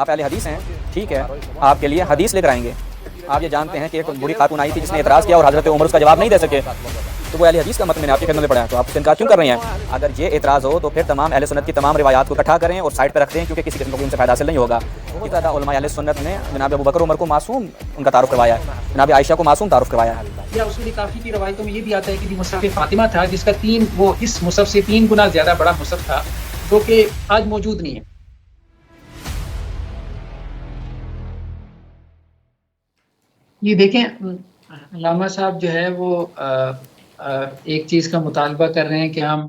آپ اہل حدیث ہیں، ٹھیک ہے، آپ کے لیے حدیث لے کر آئیں گے۔ آپ یہ جانتے ہیں کہ ایک بوڑھی خاتون آئی تھی جس نے اعتراض کیا اور حضرت عمر اس کا جواب نہیں دے سکے، تو وہ اہل حدیث کا متن میں نے آپ کی خدمت میں پڑھا ہے، تو آپ اس کا انکار کیوں کر رہے ہیں؟ اگر یہ اعتراض ہو تو پھر تمام اہل سنت کی تمام روایات کو اکٹھا کریں اور سائڈ پہ رکھ دیں، کیونکہ کسی قسم کو ان سے فائدہ حاصل نہیں ہوگا۔ اسی طرح علماء اہل سنت نے جناب ابوبکر عمر کو معصوم ان کا تعارف کروایا ہے، جناب عائشہ کو معصوم تعارف کروایا ہے۔ یا اصول کافی کی روایتوں میں یہ بھی آتا ہے کہ مصحف فاطمہ تھا جس کا وہ اس مصحف سے 3 گنا زیادہ بڑا مصحف تھا، جو کہ آج موجود نہیں ہے۔ یہ دیکھیں، علامہ صاحب جو ہے وہ ایک چیز کا مطالبہ کر رہے ہیں کہ ہم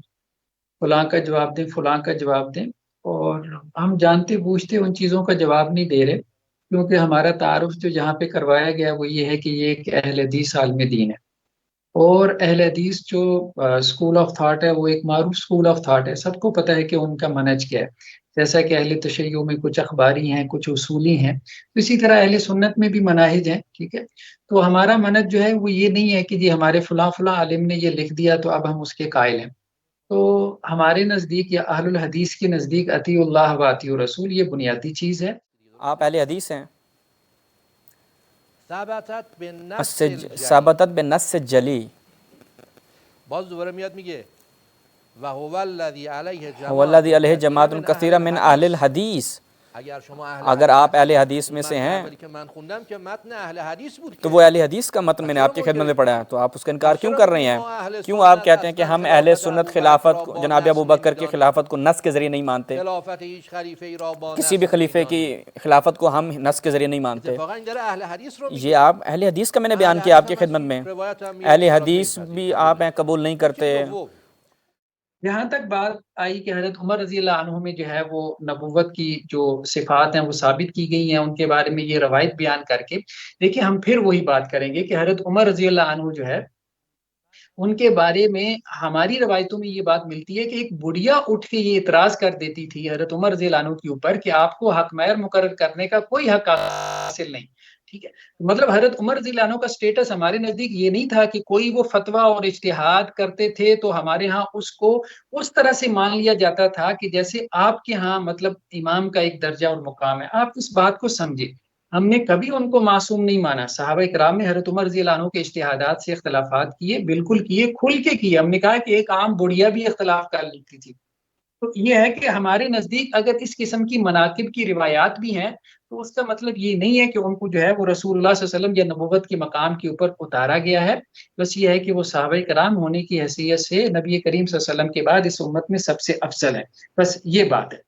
فلاں کا جواب دیں، فلاں کا جواب دیں، اور ہم جانتے بوجھتے ان چیزوں کا جواب نہیں دے رہے، کیونکہ ہمارا تعارف جو جہاں پہ کروایا گیا وہ یہ ہے کہ یہ ایک اہل حدیث عالم دین ہے، اور اہل حدیث جو اسکول آف تھاٹ ہے وہ ایک معروف اسکول آف تھاٹ ہے، سب کو پتہ ہے کہ ان کا منہج کیا ہے۔ جیسا کہ اہل تشیع میں کچھ اخباری ہیں، کچھ اصولی ہیں، تو اسی طرح اہل سنت میں بھی مناہج ہیں، ٹھیک ہے۔ تو ہمارا منہج جو ہے وہ یہ نہیں ہے کہ جی ہمارے فلاں فلاں عالم نے یہ لکھ دیا تو اب ہم اس کے قائل ہیں۔ تو ہمارے نزدیک یا اہل الحدیث کے نزدیک اطیع اللہ و اطیع الرسول یہ بنیادی چیز ہے۔ آپ اہل حدیث ہیں، ثبتت بالنص جلی، باز دوباره میاد میگه و هو الذی هو الذی علیہ جماعت کثیرہ من اہل الحدیث۔ اگر آپ اہل حدیث میں سے ہیں که من خوندم که متن اهل حدیث بود تو وہ اہل حدیث کا متن میں نے آپ کی خدمت میں پڑھا ہے، تو آپ اس کا انکار کیوں کر رہے ہیں؟ کیوں آپ کہتے ہیں کہ ہم اہل سنت خلافت کو، جناب ابوبکر کی خلافت کو نص کے ذریعے نہیں مانتے، خلافت هیچ خلیفه ای را با کسی بھی خلیفے کی خلافت کو ہم نص کے ذریعے نہیں مانتے؟ اتفاقا این داره اهل حدیث رو میگه۔ یہ آپ اہل حدیث کا میں نے بیان کیا آپ کی خدمت میں، اہل حدیث بھی آپ ہیں قبول نہیں کرتے۔ یہاں تک بات آئی کہ حضرت عمر رضی اللہ عنہ میں جو ہے وہ نبوت کی جو صفات ہیں وہ ثابت کی گئی ہیں، ان کے بارے میں یہ روایت بیان کر کے دیکھیں، ہم پھر وہی بات کریں گے کہ حضرت عمر رضی اللہ عنہ جو ہے ان کے بارے میں ہماری روایتوں میں یہ بات ملتی ہے کہ ایک بڑھیا اٹھ کے یہ اعتراض کر دیتی تھی حضرت عمر رضی اللہ عنہ کے اوپر کہ آپ کو حق مہر مقرر کرنے کا کوئی حق حاصل نہیں، ٹھیک ہے۔ مطلب حضرت عمر رضی اللہ عنہ کا سٹیٹس ہمارے نزدیک یہ نہیں تھا کہ کوئی وہ فتویٰ اور اجتہاد کرتے تھے تو ہمارے ہاں اس کو اس طرح سے مان لیا جاتا تھا کہ جیسے آپ کے ہاں مطلب امام کا ایک درجہ اور مقام ہے۔ آپ اس بات کو سمجھے، ہم نے کبھی ان کو معصوم نہیں مانا۔ صحابہ کرام نے حضرت عمر رضی اللہ عنہ کے اجتہادات سے اختلافات کیے، بالکل کیے، کھل کے کیے۔ ہم نے کہا کہ ایک عام بڑھیا بھی اختلاف کر لیتی تھی۔ تو یہ ہے کہ ہمارے نزدیک اگر اس قسم کی مناقب کی روایات بھی ہیں تو اس کا مطلب یہ نہیں ہے کہ ان کو جو ہے وہ رسول اللہ صلی اللہ علیہ وسلم یا نبوت کے مقام کے اوپر اتارا گیا ہے، بس یہ ہے کہ وہ صحابہ کرام ہونے کی حیثیت سے نبی کریم صلی اللہ علیہ وسلم کے بعد اس امت میں سب سے افضل ہے، بس یہ بات ہے۔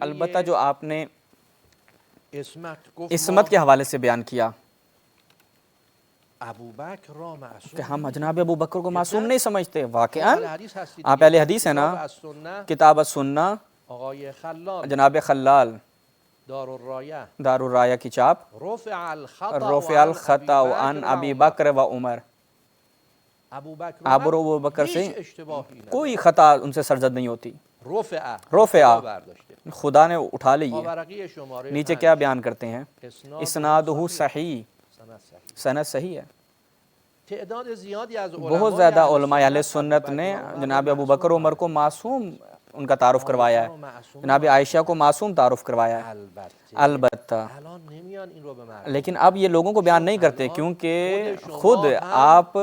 البتہ جو آپ نے عصمت عصمت کے حوالے سے بیان کیا ابوبکر را معصوم کہ ہم جناب ابوبکر کو معصوم نہیں سمجھتے، واقعاً اهل حدیث هستید آپ اہل حدیث ہیں نا۔ کتاب السنہ آقای خلال جناب خلال دار الرایہ دار الرایہ کی چاپ، رفع الخطا عن ابی بکر و عمر، ابو بکر سے کوئی خطا ان سے سرزد نہیں ہوتی، رفع خدا نے اٹھا لی ہے۔ نیچے کیا بیان کرتے ہیں؟ اسنادہ صحیح، سند صحیح ہے۔ بہت زیادہ علماء اہل سنت نے جناب ابوبکر عمر کو معصوم ان کا تعارف کروایا ہے، جناب عائشہ کو معصوم تعارف کروایا ہے، البتہ لیکن اب یہ لوگوں کو بیان نہیں کرتے کیونکہ خود آپ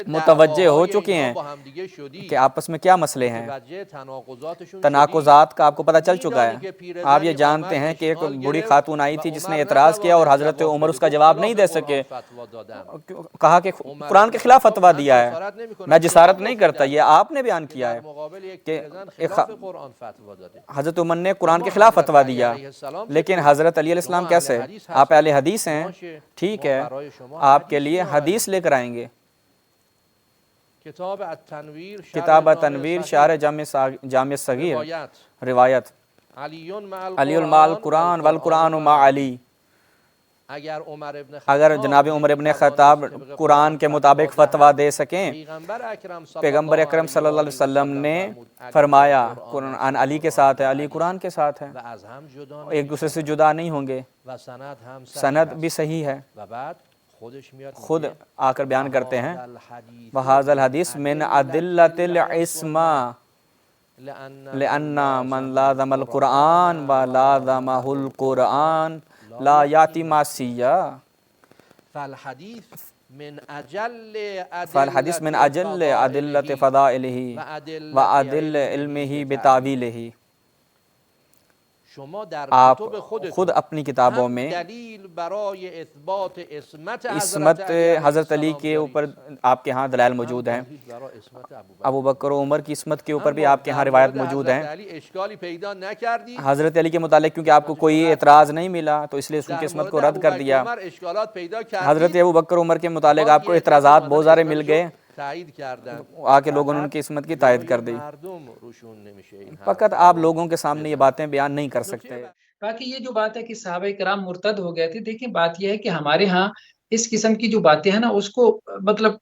متوجہ ہو چکے ہیں کہ آپس میں کیا مسئلے ہیں، تناقضات کا آپ کو پتہ چل چکا ہے۔ آپ یہ جانتے ہیں کہ ایک بڑی خاتون آئی تھی جس نے اعتراض کیا اور حضرت عمر اس کا جواب نہیں دے سکے، کہا کہ قرآن کے خلاف فتویٰ دیا ہے۔ میں جسارت نہیں کرتا، یہ آپ نے بیان کیا ہے کہ حضرت عمر نے قرآن کے خلاف فتویٰ دیا، لیکن حضرت علی علیہ السلام کیسے؟ آپ اہل حدیث ہیں، ٹھیک ہے، آپ کے لیے حدیث لے کر آئیں گے۔ کتاب تنویر شرح جامع صغیر، روایت علی مع القرآن والقرآن مع علی۔ اگر جناب عمر ابن خطاب قرآن کے مطابق فتویٰ دے سکیں، پیغمبر اکرم صلی اللہ علیہ وسلم نے فرمایا قرآن علی کے ساتھ ہے، علی قرآن کے ساتھ ہے، ایک دوسرے سے جدا نہیں ہوں گے، سند بھی صحیح ہے۔ خود آ کر بیان کرتے ہیں وَهَذَا الْحَدِيث مِنْ أَدِلَّةِ الْعِصْمَةِ، لأن من لازم القرآن ولازمه القرآن لا يأتي معصية فالحديث من أجل أدلة فضائله وأدل علمه بتاويله. آپ خود اپنی کتابوں میں عصمت حضرت علی کے اوپر آپ کے ہاں دلائل موجود ہیں، ابو بکر و عمر کی عصمت کے اوپر بھی آپ کے ہاں روایت موجود ہیں۔ حضرت علی کے متعلق کیونکہ آپ کو کوئی اعتراض نہیں ملا تو اس لیے ان کی عصمت کو رد کر دیا۔ حضرت ابو بکر و عمر کے متعلق آپ کو اعتراضات بہت سارے مل گئے، آ کے لوگوں نے ان کی عصمت کی تائید کر دی۔ فقط آپ لوگوں کے سامنے یہ باتیں بیان نہیں کر سکتے۔ باقی یہ جو بات ہے کہ صحابہ کرام مرتد ہو گئے تھے، دیکھیں بات یہ ہے کہ ہمارے ہاں اس قسم کی جو باتیں ہیں نا اس کو مطلب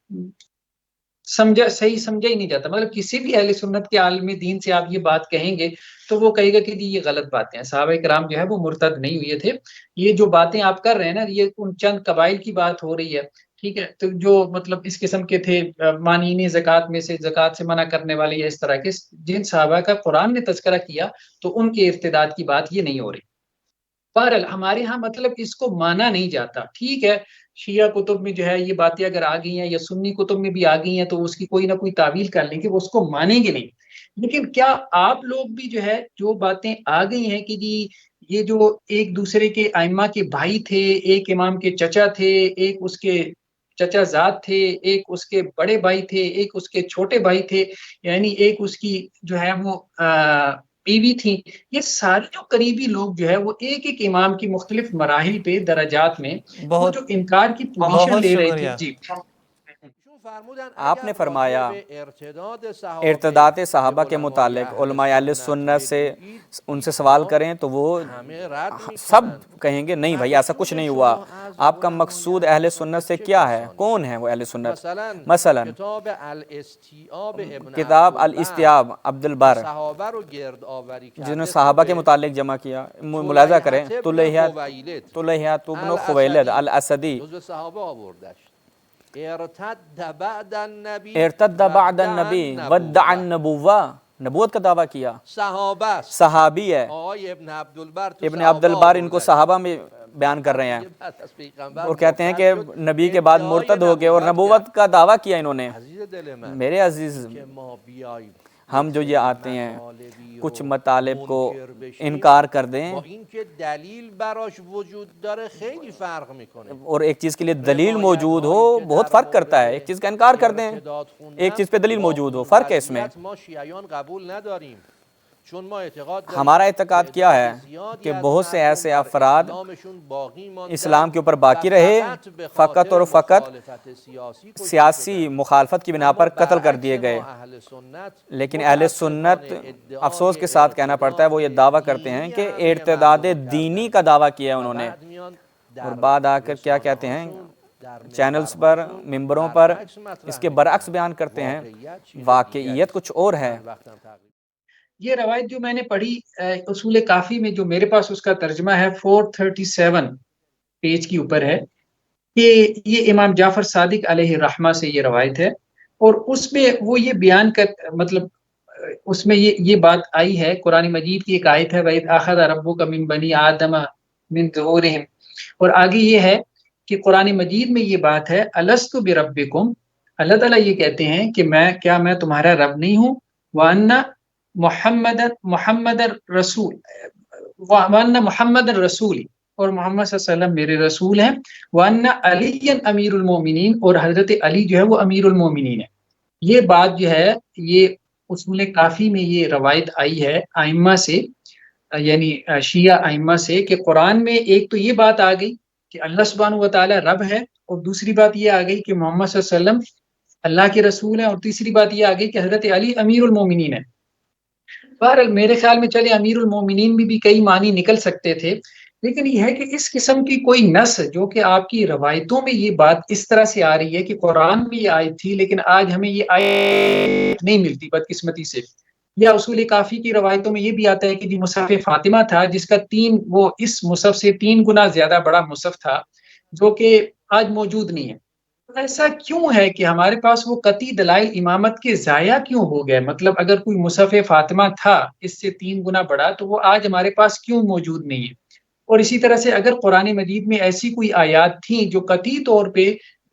صحیح سمجھا ہی نہیں جاتا۔ مطلب کسی بھی اہل سنت کے عالم دین سے آپ یہ بات کہیں گے تو وہ کہے گا کہ جی یہ غلط باتیں ہیں، صحابہ کرام جو ہے وہ مرتد نہیں ہوئے تھے۔ یہ جو باتیں آپ کر رہے ہیں نا یہ ان چند قبائل کی بات ہو رہی ہے، ٹھیک ہے، تو جو مطلب اس قسم کے تھے مانعین زکوٰۃ میں سے، زکوٰۃ سے منع کرنے والے یا اس طرح کے جن صحابہ کا قرآن نے تذکرہ کیا تو ان کے ارتداد کی بات یہ نہیں ہو رہی۔ بہرحال ہمارے ہاں مطلب اس کو مانا نہیں جاتا، ٹھیک ہے، شیعہ کتب میں جو ہے یہ باتیں اگر آ گئی ہیں یا سنی کتب میں بھی آ گئی ہیں تو اس کی کوئی نہ کوئی تعویل کر لیں گے، وہ اس کو مانیں گے نہیں۔ لیکن کیا آپ لوگ بھی جو ہے جو باتیں آ گئی ہیں کہ جی یہ جو ایک دوسرے کے ائمہ کے بھائی تھے، ایک امام کے چچا تھے، ایک اس کے چچا زاد تھے، ایک اس کے بڑے بھائی تھے، ایک اس کے چھوٹے بھائی تھے، یعنی ایک اس کی جو ہے وہ بیوی تھی، یہ سارے جو قریبی لوگ جو ہے وہ ایک ایک امام کی مختلف مراحل پہ درجات میں وہ جو انکار کی پوزیشن لے رہے تھے۔ جی آپ نے فرمایا ارتداد صحابہ کے متعلق علماء اہل سنت سے ان سے سوال کریں تو وہ سب کہیں گے نہیں بھائی ایسا کچھ نہیں ہوا۔ آپ کا مقصود اہل سنت سے کیا ہے؟ کون ہے وہ اہل سنت؟ مثلا کتاب الاستیاب عبد البر جنہوں نے صحابہ کے متعلق جمع کیا، ملاحظہ کریں طلیحہ بن خویلد الاسدی ارتد بعد النبی ودع النبوہ، نبوت کا دعویٰ کیا، صحابی ہے۔ ابن عبد البر ان کو صحابہ میں بیان کر رہے ہیں اور کہتے ہیں کہ نبی کے بعد مرتد ہو گئے اور نبوت کا دعویٰ کیا انہوں نے۔ میرے عزیز ہم جو یہ آتے ہیں کچھ مطالب کو انکار کر دیں اور ایک چیز کے لیے دلیل موجود ہو بہت فرق کرتا ہے، ایک چیز کا انکار کر دیں ایک چیز پہ دلیل موجود ہو، فرق ہے اس میں۔ ہمارا اعتقاد کیا ہے کہ بہت سے ایسے افراد اسلام کے اوپر باقی رہے، فقط اور فقط سیاسی مخالفت کی بنا پر قتل کر دیے گئے، لیکن اہل سنت افسوس کے ساتھ کہنا پڑتا ہے وہ یہ دعویٰ کرتے ہیں کہ ارتداد دینی کا دعویٰ کیا ہے انہوں نے، اور بعد آ کر کیا کہتے ہیں چینلز پر ممبروں پر اس کے برعکس بیان کرتے ہیں، واقعیت کچھ اور ہے۔ یہ روایت جو میں نے پڑھی اصول کافی میں جو میرے پاس اس کا ترجمہ ہے 437 پیج کی اوپر ہے کہ یہ امام جعفر صادق علیہ الرحمہ سے یہ روایت ہے، اور اس میں وہ یہ بیان کر مطلب اس میں یہ بات آئی ہے، قرآن مجید کی ایک آیت ہے وَإِذْ أَخَذَ رَبُّكَ مِن بَنِي آدَمَ مِن ظُهُورِهِمْ، اور آگے یہ ہے کہ قرآن مجید میں یہ بات ہے أَلَسْتُ بِرَبِّكُمْ، اللہ تعالیٰ یہ کہتے ہیں کہ میں تمہارا رب نہیں ہوں، وَأَنَّ محمد رسول وَأَنَّ محمد رسول، اور محمد صلی اللہ علیہ وسلم میرے رسول ہیں، وَأَنَّ عَلِيًّا امیر المومنین، اور حضرت علی جو ہے وہ امیر المومنین ہے۔ یہ بات جو ہے یہ اصول کافی میں یہ روایت آئی ہے ائمہ سے، یعنی شیعہ ائمہ سے، کہ قرآن میں ایک تو یہ بات آ گئی کہ اللہ سبحانہ و تعالی رب ہے، اور دوسری بات یہ آ گئی کہ محمد صلی اللہ علیہ وسلم اللہ کے رسول ہیں، اور تیسری بات یہ آ گئی کہ حضرت علی امیر المومنین ہے۔ بہرحال میرے خیال میں چلے امیر المومنین بھی کئی معنی نکل سکتے تھے، لیکن یہ ہے کہ اس قسم کی کوئی نص جو کہ آپ کی روایتوں میں یہ بات اس طرح سے آ رہی ہے کہ قرآن میں یہ آیت تھی لیکن آج ہمیں یہ آیت نہیں ملتی بدقسمتی سے، یا اصول کافی کی روایتوں میں یہ بھی آتا ہے کہ مصحف فاطمہ تھا جس کا وہ اس مصحف سے 3 گنا زیادہ بڑا مصحف تھا جو کہ آج موجود نہیں ہے۔ ایسا کیوں ہے کہ ہمارے پاس وہ قطعی دلائل امامت کے ضائع کیوں ہو گئے؟ مطلب اگر کوئی مصحف فاطمہ تھا اس سے 3 گنا بڑا تو وہ آج ہمارے پاس کیوں موجود نہیں ہے؟ اور اسی طرح سے اگر قرآن مجید میں ایسی کوئی آیات تھیں جو قطعی طور پہ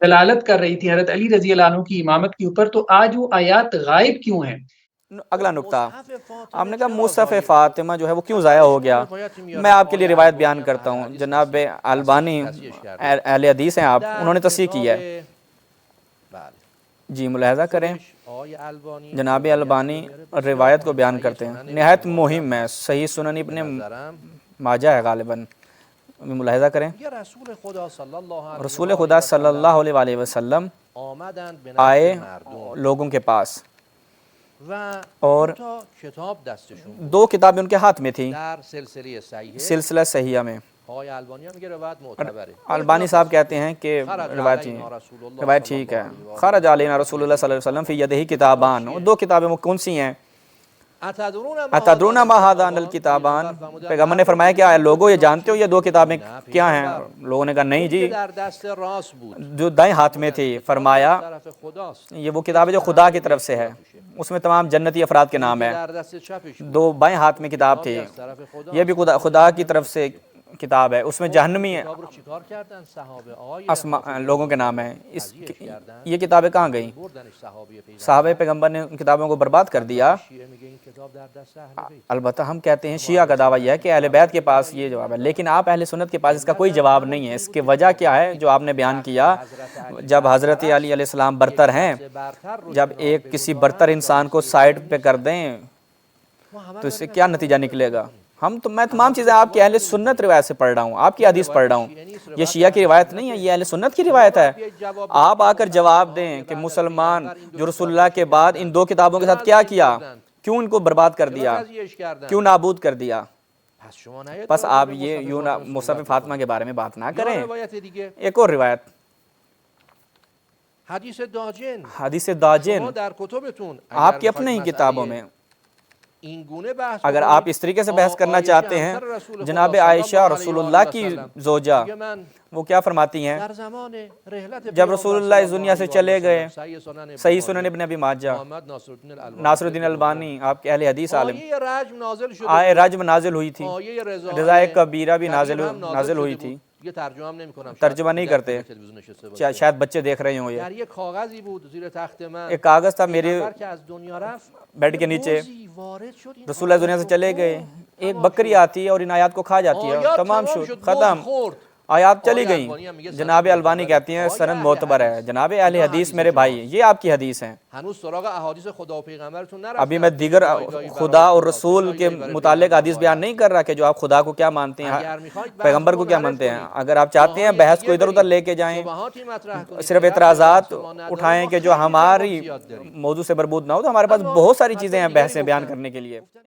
دلالت کر رہی تھی حضرت علی رضی اللہ عنہ کی امامت کے اوپر، تو آج وہ آیات غائب کیوں ہیں؟ اگلا نقطہ، آپ نے کہا مصحف فاطمہ جو ہے وہ کیوں ضائع ہو گیا؟ میں آپ کے لیے روایت بیان کرتا ہوں، جناب البانی اہل حدیث ہیں آپ، انہوں نے تصحیح کی ہے۔ جی ملاحظہ کریں، جناب البانی روایت کو بیان کرتے ہیں، نہایت مہم ہے، صحیح سنن ابن ماجہ ہے غالباً، ملاحظہ کریں، رسول خدا صلی اللہ علیہ وآلہ وسلم آئے لوگوں کے پاس اور 2 کتابیں ان کے ہاتھ میں تھیں سلسلہ صحیحہ میں۔ البانی صاحب کہتے ہیں کہ روایت ٹھیک ہے۔ خرج علینا رسول اللہ صلی اللہ علیہ وسلم فی یدہ کتابان، 2 کتابیں وہ کون سی ہیں؟ اتدرون ما ھذان الکتابان، پیغمبر نے فرمایا کہ لوگوں یہ جانتے ہو یہ 2 کتابیں کیا ہیں؟ لوگوں نے کہا نہیں جی، جو دائیں ہاتھ میں تھی، فرمایا یہ وہ کتاب ہے جو خدا کی طرف سے ہے، اس میں تمام جنتی افراد کے نام ہے۔ 2 بائیں ہاتھ میں کتاب تھی، یہ بھی خدا کی طرف سے کتاب ہے، اس میں جہنمی لوگوں کے نام ہیں۔ یہ کتابیں کہاں گئیں؟ صحابہ پیغمبر نے ان کتابوں کو برباد کر دیا۔ البتہ ہم کہتے ہیں شیعہ کا دعویٰ یہ ہے کہ اہل بیت کے پاس یہ جواب ہے، لیکن آپ اہل سنت کے پاس اس کا کوئی جواب نہیں ہے۔ اس کی وجہ کیا ہے جو آپ نے بیان کیا؟ جب حضرت علی علیہ السلام برتر ہیں، جب ایک کسی برتر انسان کو سائڈ پہ کر دیں تو اس سے کیا نتیجہ نکلے گا؟ میں تمام چیزیں آپ کی اہل سنت روایت سے پڑھ رہا ہوں، آپ کی حدیث پڑھ رہا ہوں، یہ شیعہ کی روایت نہیں ہے، یہ اہل سنت کی روایت ہے۔ آپ آ کر جواب دیں کہ مسلمان جو رسول اللہ کے بعد ان 2 کتابوں کے ساتھ کیا کیا، کیوں ان کو برباد کر دیا، کیوں نابود کر دیا؟ بس آپ یہ یوں مصحف فاطمہ کے بارے میں بات نہ کریں۔ ایک اور روایت، حدیث داجن، آپ کی اپنے ہی کتابوں میں، اگر آپ اس طریقے سے بحث کرنا چاہتے ہیں، جناب عائشہ رسول اللہ کی زوجہ وہ کیا فرماتی ہیں؟ جب رسول اللہ اس دنیا سے چلے گئے، صحیح سنن ابن ابی ماجہ، ناصر الدین البانی آپ کے اہل حدیث عالم، آئے رجم نازل ہوئی تھی، رضائے کبیرہ بھی نازل ہوئی تھی، ترجمہ نہیں کرتے، شاید بچے دیکھ رہے ہوں۔ یہ ایک کاغذ تھا میرے بیڈ کے نیچے، رسول اللہ دنیا سے چلے گئے، ایک بکری آتی ہے اور ان آیات کو کھا جاتی ہے، تمام ختم، آیات چلی گئیں۔ جناب البانی کہتی ہیں سند معتبر ہے۔ جناب اہل حدیث میرے بھائی، یہ آپ کی حدیث ہیں، ابھی میں دیگر خدا اور رسول کے متعلق حدیث بیان نہیں کر رہا کہ جو آپ خدا کو کیا مانتے ہیں، پیغمبر کو کیا مانتے ہیں۔ اگر آپ چاہتے ہیں بحث کو ادھر ادھر لے کے جائیں، صرف اعتراضات اٹھائیں کہ جو ہماری موضوع سے بربود نہ ہو، تو ہمارے پاس بہت ساری چیزیں ہیں بحثیں بیان کرنے کے لیے۔